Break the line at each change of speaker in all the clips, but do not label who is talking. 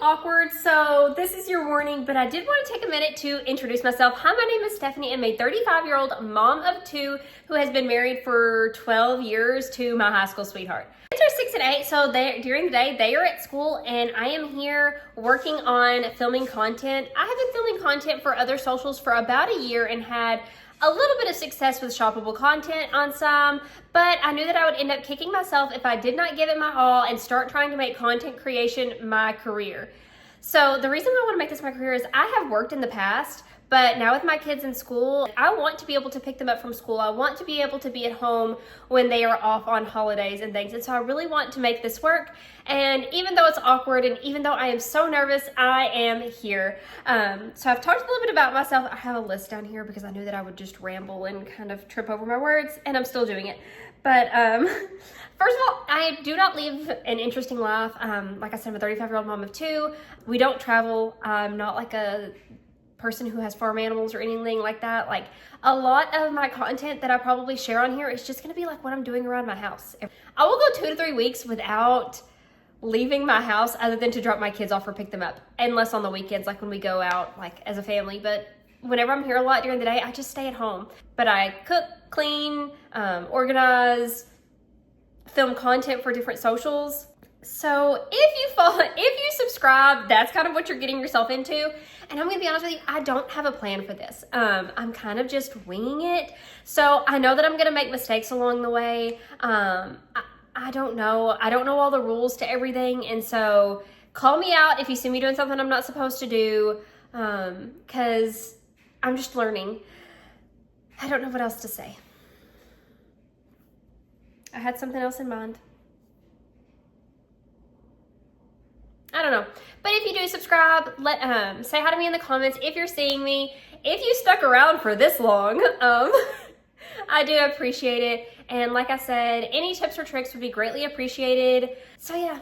awkward, so this is your warning, but I did want to take a minute to introduce myself. Hi, my name is Stephanie. I'm a 35-year-old mom of two who has been married for 12 years to my high school sweetheart. Kids are 6 and 8, so during the day they are at school, and I am here working on filming content. I have been filming content for other socials for about a year and had a little bit of success with shoppable content on some, but I knew that I would end up kicking myself if I did not give it my all and start trying to make content creation my career. So the reason I want to make this my career is I have worked in the past, but now with my kids in school, I want to be able to pick them up from school. I want to be able to be at home when they are off on holidays and things. And so I really want to make this work. And even though it's awkward and even though I am so nervous, I am here. So I've talked a little bit about myself. I have a list down here because I knew that I would just ramble and kind of trip over my words, and I'm still doing it. But first of all, I do not live an interesting life. Like I said, I'm a 35-year-old mom of two. We don't travel. I'm not like a person who has farm animals or anything like that. Like, a lot of my content that I probably share on here is just gonna be like what I'm doing around my house. I will go 2 to 3 weeks without leaving my house other than to drop my kids off or pick them up, unless on the weekends, like when we go out like as a family. But whenever I'm here a lot during the day, I just stay at home. But I cook, clean, organize, film content for different socials. So if you subscribe, that's kind of what you're getting yourself into. And I'm gonna be honest with you, I don't have a plan for this. I'm kind of just winging it. So I know that I'm gonna make mistakes along the way. I don't know. I don't know all the rules to everything. And so call me out if you see me doing something I'm not supposed to do, because I'm just learning. I don't know what else to say. I had something else in mind. I don't know. But if you do subscribe, say hi to me in the comments if you're seeing me. If you stuck around for this long, I do appreciate it. And like I said, any tips or tricks would be greatly appreciated. So yeah,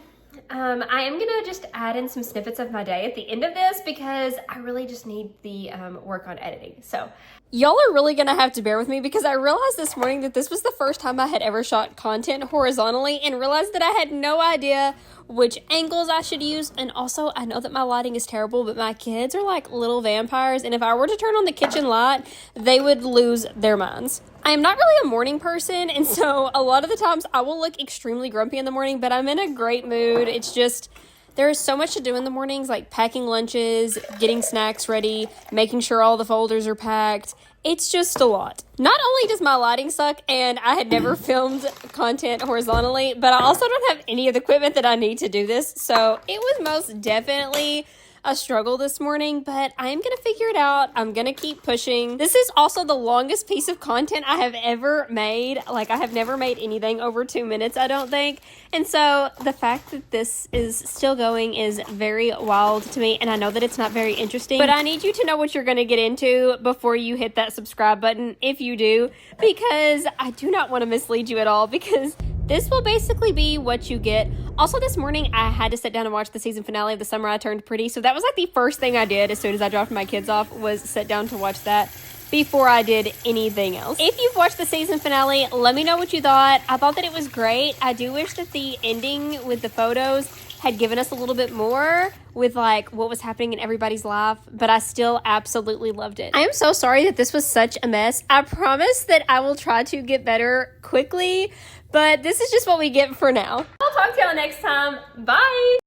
I am gonna just add in some snippets of my day at the end of this because I really just need the work on editing. So y'all are really gonna have to bear with me because I realized this morning that this was the first time I had ever shot content horizontally and realized that I had no idea which angles I should use. And also, I know that my lighting is terrible, but my kids are like little vampires, and if I were to turn on the kitchen light, they would lose their minds. I am not really a morning person, and so a lot of the times I will look extremely grumpy in the morning, but I'm in a great mood. It's just, there is so much to do in the mornings, like packing lunches, getting snacks ready, making sure all the folders are packed. It's just a lot. Not only does my lighting suck, and I had never filmed content horizontally, but I also don't have any of the equipment that I need to do this. So it was most definitely a struggle this morning, but I am gonna figure it out. I'm gonna keep pushing. This is also the longest piece of content I have ever made. Like, I have never made anything over 2 minutes, I don't think. And so the fact that this is still going is very wild to me, and I know that it's not very interesting, but I need you to know what you're gonna get into before you hit that subscribe button, if you do, because I do not want to mislead you at all, because this will basically be what you get. Also, this morning, I had to sit down and watch the season finale of The Summer I Turned Pretty. So that was like the first thing I did as soon as I dropped my kids off, was sit down to watch that before I did anything else. If you've watched the season finale, let me know what you thought. I thought that it was great. I do wish that the ending with the photos had given us a little bit more with like what was happening in everybody's life, but I still absolutely loved it. I am so sorry that this was such a mess. I promise that I will try to get better quickly, but this is just what we get for now. I'll talk to y'all next time. Bye.